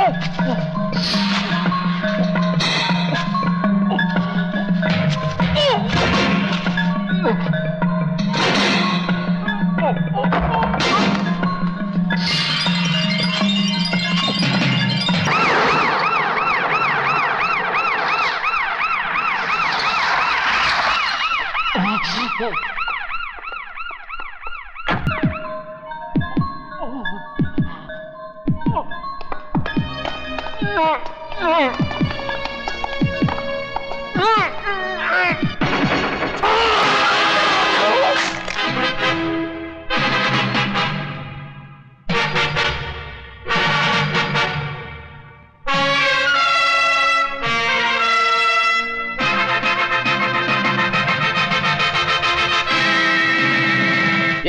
ये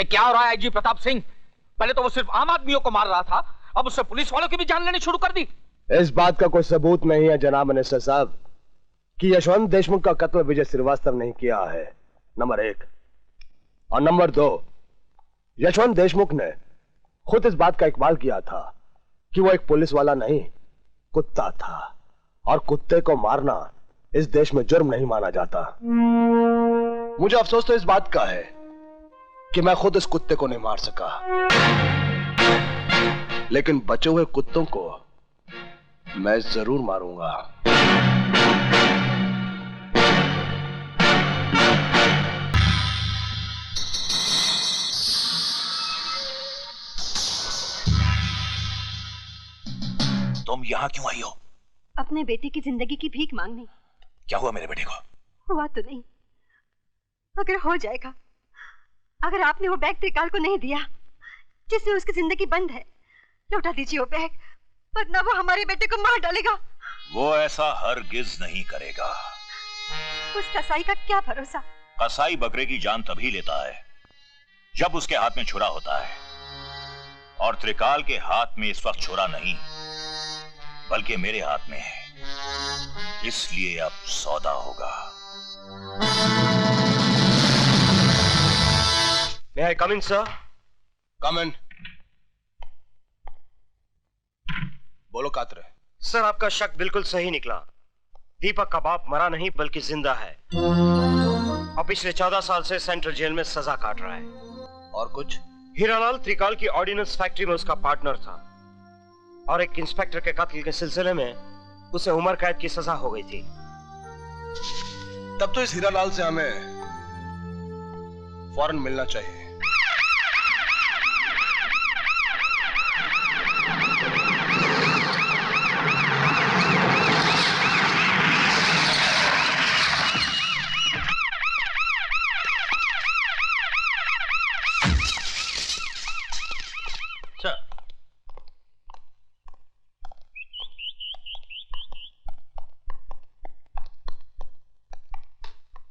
क्या हो रहा है आईजी प्रताप सिंह? पहले तो वो सिर्फ आम आदमियों को मार रहा था, अब उससे पुलिस वालों की भी जान लेनी शुरू कर दी। इस बात का कोई सबूत नहीं है जनाब मिनिस्टर साहब कि यशवंत देशमुख का कत्ल विजय श्रीवास्तव नहीं किया है, नंबर 1। और नंबर 2, यशवंत देशमुख ने खुद इस बात का इकबाल किया था कि वो एक पुलिस वाला नहीं, कुत्ता था, और कुत्ते को मारना इस देश में जुर्म नहीं माना जाता। मुझे अफसोस तो इस बात का है कि मैं खुद इस कुत्ते को नहीं मार सका, लेकिन बचे हुए कुत्तों को मैं जरूर मारूंगा। तुम यहां क्यों आई हो? अपने बेटे की जिंदगी की भीख मांगने। क्या हुआ मेरे बेटे को? हुआ तो नहीं, अगर हो जाएगा। अगर आपने वो बैग त्रिकाल को नहीं दिया जिसमें उसकी जिंदगी बंद है, लौटा दीजिए वो बैग, वरना वो हमारे बेटे को मार डालेगा। वो ऐसा हरगिज नहीं करेगा। उस कसाई का क्या भरोसा? कसाई बकरे की जान तभी लेता है जब उसके हाथ में छुरा होता है, और त्रिकाल के हाथ में इस वक्त छुरा नहीं बल्कि मेरे हाथ में है, इसलिए अब सौदा होगा। May I come in, sir? Come in. बोलो कातरे। सर, आपका शक बिल्कुल सही निकला। दीपक का बाप मरा नहीं बल्कि जिंदा है, और पिछले 14 साल से सेंट्रल जेल में सजा काट रहा है। और कुछ? हीरालाल त्रिकाल की ऑर्डिनेंस फैक्ट्री में उसका पार्टनर था, और एक इंस्पेक्टर के कत्ल के सिलसिले में उसे उम्र कैद की सजा हो गई थी। तब तो इस हीरालाल से हमें फौरन मिलना चाहिए।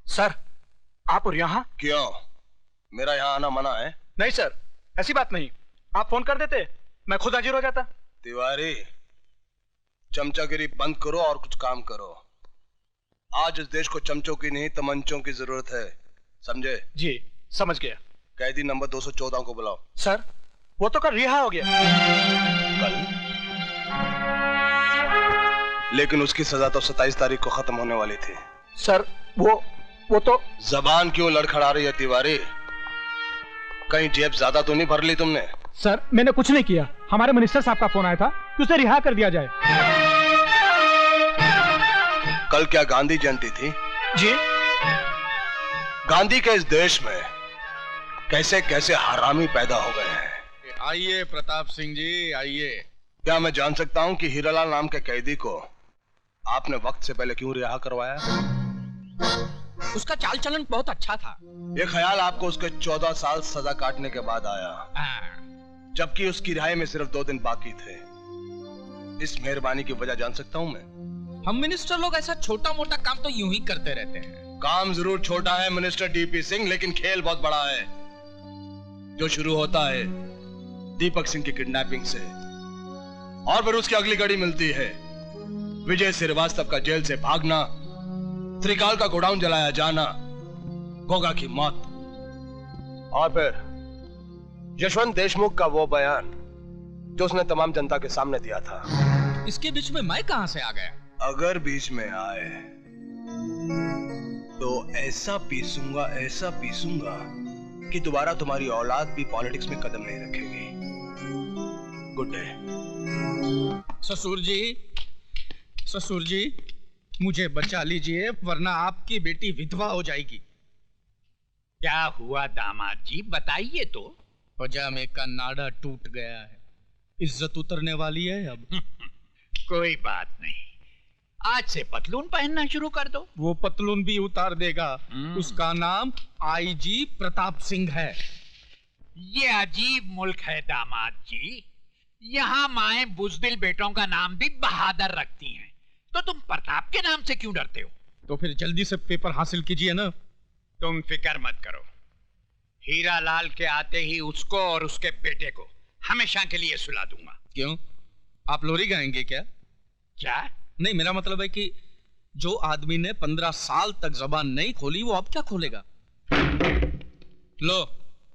सर, आप और यहाँ? क्यों, मेरा यहाँ आना मना है? नहीं सर, ऐसी बात नहीं। आप फोन कर देते, मैं खुद हाजिर हो जाता। तिवारी, चमचागिरी बंद करो और कुछ काम करो। आज इस देश को चमचों की नहीं तमंचों की जरूरत है, समझे? जी, समझ गया। कैदी नंबर 214 को बुलाओ। सर, वो तो कल रिहा हो गया। कल? लेकिन उसकी सजा तो 27 तारीख को खत्म होने वाली थी। सर, वो तो। जबान क्यों लड़खड़ा रही है तिवारी? कहीं जेब ज्यादा तो नहीं भर ली तुमने? सर, मैंने कुछ नहीं किया। हमारे मिनिस्टर साहब का फोन आया था कि उसे रिहा कर दिया जाए। कल क्या गांधी जयंती थी? जी। गांधी के इस देश में कैसे कैसे हरामी पैदा हो गए हैं। आइए प्रताप सिंह जी, आइए। क्या मैं जान सकता हूं कि हीरालाल नाम के कैदी को आपने वक्त से पहले क्यों रिहा करवाया? उसका चाल चलन बहुत अच्छा था। ये ख्याल आपको उसके 14 साल सजा काटने के बाद आया, जबकि उसकी रिहाई में सिर्फ 2 दिन बाकी थे। इस मेहरबानी की वजह जान सकता हूं मैं? हम मिनिस्टर लोग ऐसा छोटा मोटा काम तो यूं ही करते रहते हैं। काम जरूर छोटा है मिनिस्टर डीपी सिंह, लेकिन खेल बहुत बड़ा है, जो शुरू होता है दीपक सिंह की किडनैपिंग से, और फिर उसकी अगली कड़ी मिलती है विजय श्रीवास्तव का जेल से भागना, त्रिकाल का गोडाउन जलाया जाना, गोगा की मौत, और फिर यशवंत देशमुख का वो बयान जो उसने तमाम जनता के सामने दिया था। इसके बीच में मैं कहां से आ गया? अगर बीच में आए तो ऐसा पीसूंगा कि दोबारा तुम्हारी औलाद भी पॉलिटिक्स में कदम नहीं रखेगी। Good day. ससुर जी मुझे बचा लीजिए, वरना आपकी बेटी विधवा हो जाएगी। क्या हुआ दामाद जी, बताइए तो। पजामे का नाड़ा टूट गया है, इज्जत उतरने वाली है अब। कोई बात नहीं, आज से पतलून पहनना शुरू कर दो। वो पतलून भी उतार देगा। उसका नाम आईजी प्रताप सिंह है। ये अजीब मुल्क है दामाद जी, यहाँ माएं बुजदिल बेटों का नाम भी बहादुर रखती हैं, तो तुम प्रताप के नाम से क्यों डरते हो? तो फिर जल्दी से पेपर हासिल कीजिए ना। तुम फिक्र मत करो, हीरा लाल के आते ही उसको और उसके बेटे को हमेशा के लिए सुला दूंगा। क्यों, आप लोरी गाएंगे क्या? क्या? नहीं, मेरा मतलब है कि जो आदमी ने 15 साल तक जबान नहीं खोली वो अब क्या खोलेगा? लो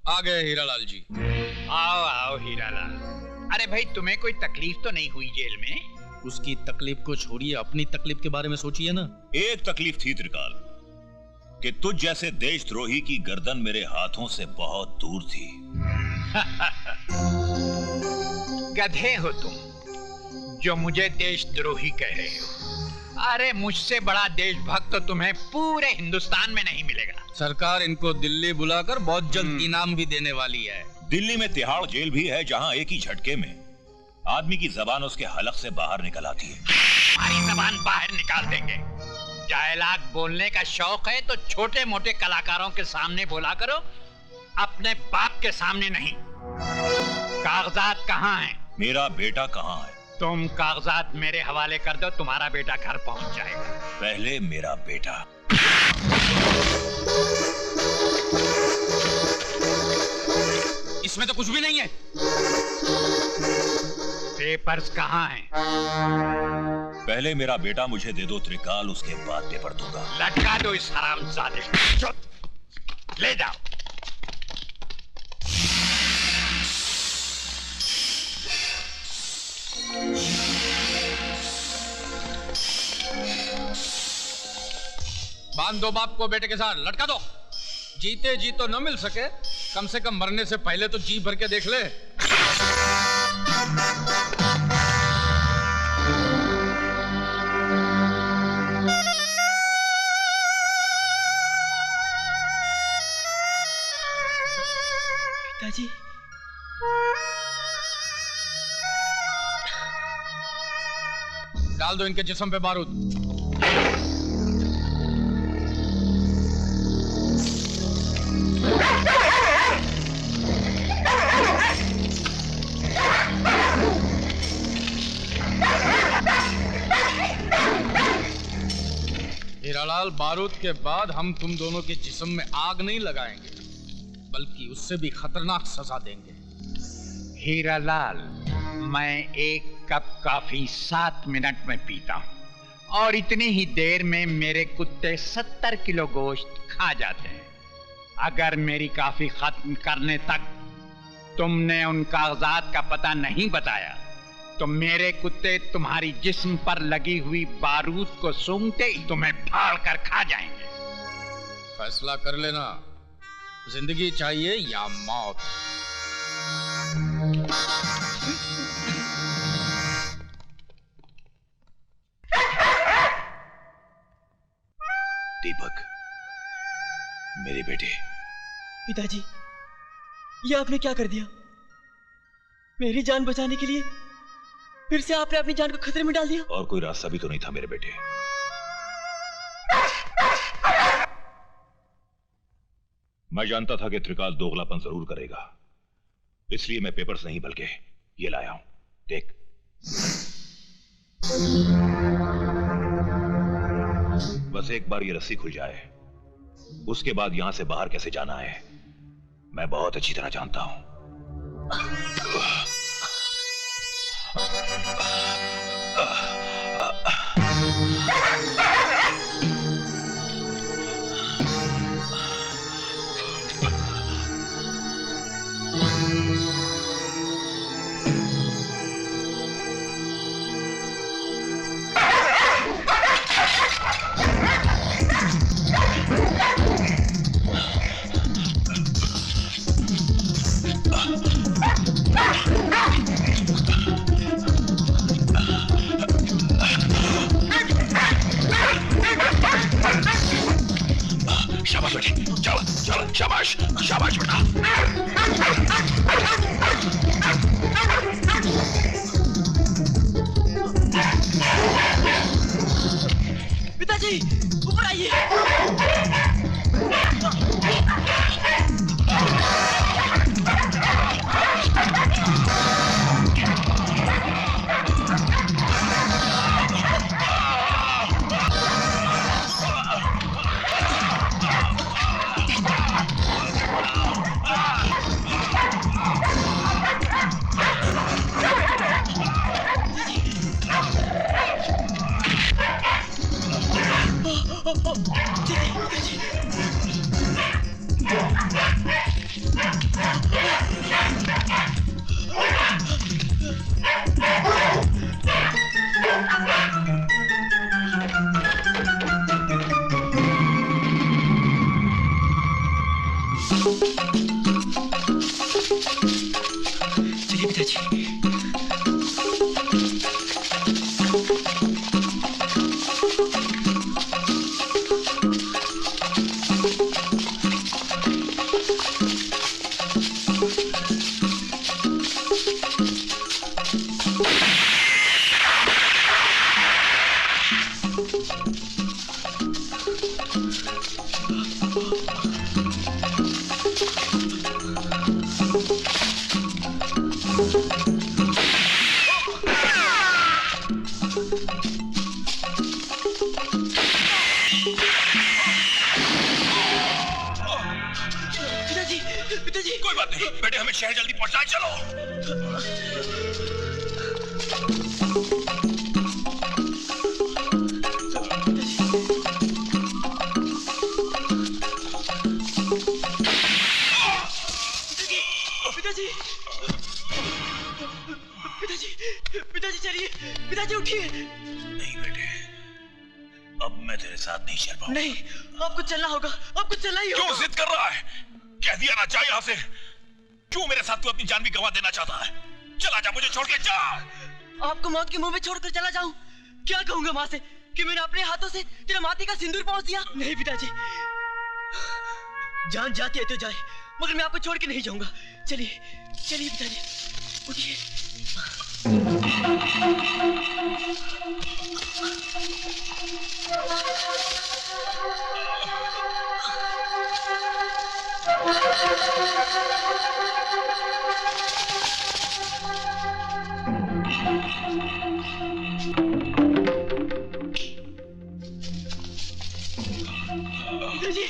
आ गए हीरालाल जी। आओ आओ हीरालाल। अरे भाई, तुम्हें कोई तकलीफ तो नहीं हुई जेल में? उसकी तकलीफ को छोड़िए, अपनी तकलीफ के बारे में सोचिए ना। एक तकलीफ थी त्रिकाल कि तुझ जैसे देशद्रोही की गर्दन मेरे हाथों से बहुत दूर थी। गधे हो तुम जो मुझे देशद्रोही कह रहे हो। अरे मुझसे बड़ा देशभक्त तो तुम्हें पूरे हिंदुस्तान में नहीं मिलेगा। सरकार इनको दिल्ली बुलाकर बहुत जल्द इनाम भी देने वाली है। दिल्ली में तिहाड़ जेल भी है, जहां एक ही झटके में आदमी की जबान उसके हलक से बाहर निकल आती है। हमारी जबान बाहर निकाल देंगे। डायलॉग बोलने का शौक है तो छोटे मोटे कलाकारों के सामने बोला करो, अपने बाप के सामने नहीं। कागजात कहाँ हैं? मेरा बेटा कहाँ है? तुम कागजात मेरे हवाले कर दो, तुम्हारा बेटा घर पहुंच जाएगा। पहले मेरा बेटा। इसमें तो कुछ भी नहीं है। पेपर्स कहाँ हैं? पहले मेरा बेटा मुझे दे दो त्रिकाल, उसके बाद पेपर दूंगा। लटका दो इस हरामजादे को। ले जाओ। बांध दो बाप को बेटे के साथ, लटका दो। जीते जी तो न मिल सके, कम से कम मरने से पहले तो जी भर के देख ले। पिताजी, डाल दो इनके जिस्म पे बारूद। हीरालाल, बारूद के बाद हम तुम दोनों के जिस्म में आग नहीं लगाएंगे, बल्कि उससे भी खतरनाक सजा देंगे। हीरालाल, मैं एक कप कॉफी 7 मिनट में पीता हूँ और इतनी ही देर में मेरे कुत्ते 70 किलो गोश्त खा जाते हैं। अगर मेरी कॉफी खत्म करने तक तुमने उन कागजात का पता नहीं बताया तो मेरे कुत्ते तुम्हारी जिस्म पर लगी हुई बारूद को सूंघते ही तुम्हें फाड़ कर खा जाएंगे। फैसला कर लेना, जिंदगी चाहिए या मौत। दीपक, मेरे बेटे। पिताजी, ये आपने क्या कर दिया? मेरी जान बचाने के लिए फिर से आपने अपनी जान को खतरे में डाल दिया। और कोई रास्ता भी तो नहीं था मेरे बेटे। मैं जानता था कि त्रिकाल दोगलापन जरूर करेगा, इसलिए मैं पेपर्स नहीं बल्कि ये लाया हूं। देख। बस एक बार ये रस्सी खुल जाए, उसके बाद यहां से बाहर कैसे जाना है मैं बहुत अच्छी तरह जानता हूं। पिताजी ऊपर आइए। चलिए पिताजी। कोई बात नहीं बेटे, हमें शहर जल्दी पहुंचना है, चलो। पिताजी पिताजी पिताजी चलिए, पिताजी उठिए। नहीं बेटे, अब मैं तेरे साथ नहीं चल पाऊंगा। नहीं, आपको चलना होगा, आपको चलना ही होगा। क्यों जिद कर रहा है? कह दिया ना, जा यहाँ से। क्यों मेरे साथ तू अपनी जान भी गंवा देना चाहता है? चला जा, मुझे छोड़ के जा। आपको मौत के मुंह में छोड़कर चला जाऊं? क्या कहूंगा माँ से कि मैंने अपने हाथों से तेरे माथे का सिंदूर पहुंच दिया? नहीं पिताजी, जान जाती है तो जाए, मगर मैं आपको छोड़ के नहीं जाऊंगा। चलिए चलिए पिताजी, उठिए। पिताजी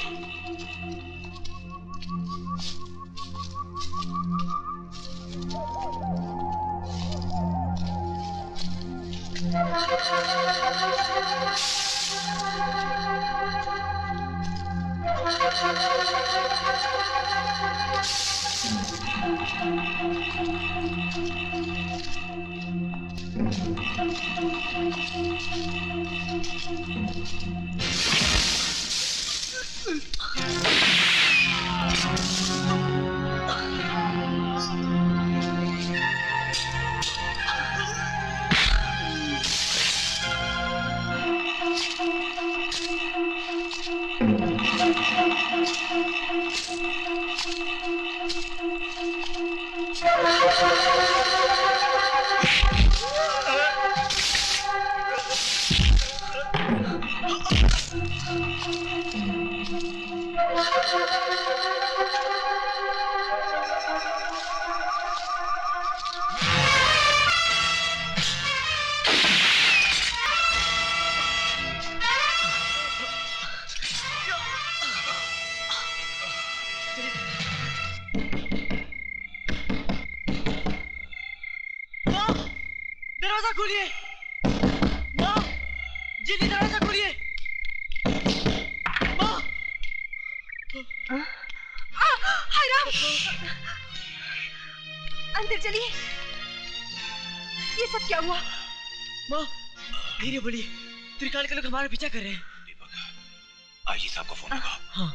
दरवाजा खोलिए, माँ, जल्दी दरवाजा खोलिए। माँ, हाय राम, अंदर चलिए। ये सब क्या हुआ? माँ, धीरे बोलिए, त्रिकाल के लोग हमारा पीछा कर रहे हैं। दीपक, आईजी साहब को फोन लगा। हाँ।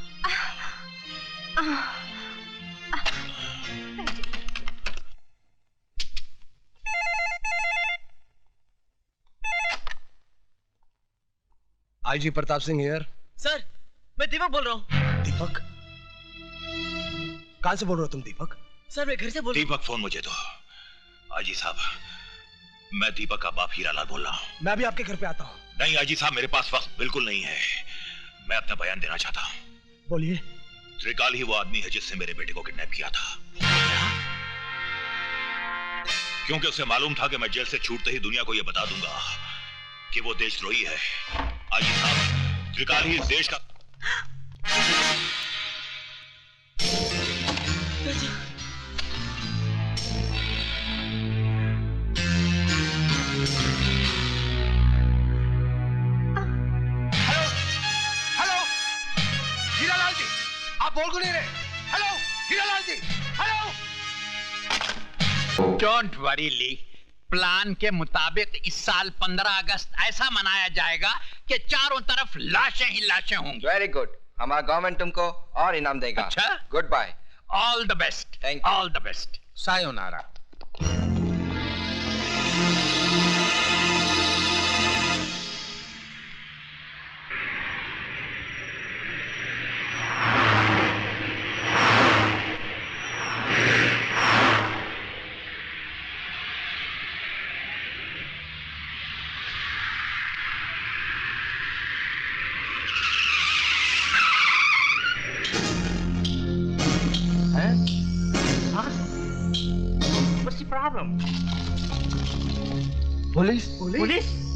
IG Pratap Singh here. Sir, मैं दीपक बोल रहा हूँ। दीपक? कहां से बोल रहे हो तुम दीपक? सर, मैं घर से बोल रहा हूँ। दीपक, फोन मुझे दो। आईजी साहब, मैं दीपक का बाप हीरालाल बोल रहा हूँ। मैं भी आपके घर पे आता हूँ। नहीं आईजी साहब, मेरे पास वक्त बिल्कुल नहीं है। मैं अपना बयान देना चाहता हूँ। बोलिए। त्रिकाल ही वो आदमी है जिसने मेरे बेटे को किडनैप किया था। क्योंकि उसे मालूम था कि मैं जेल से छूटते ही दुनिया को यह बता दूंगा कि वो देशद्रोही है। आईजी साहब, त्रिकाल ही इस देश का बोल क्यों नहीं रहे? Hello Hiralal ji, hello. Don't worry Lee, plan के मुताबिक इस साल 15 अगस्त ऐसा मनाया जाएगा कि चारों तरफ लाशें ही लाशें होंगी। वेरी गुड, हमारा गवर्नमेंट तुमको और इनाम देगा। अच्छा, good bye. All the best. Thank you. All the best. सायोनारा। पुलिस? पुलिस?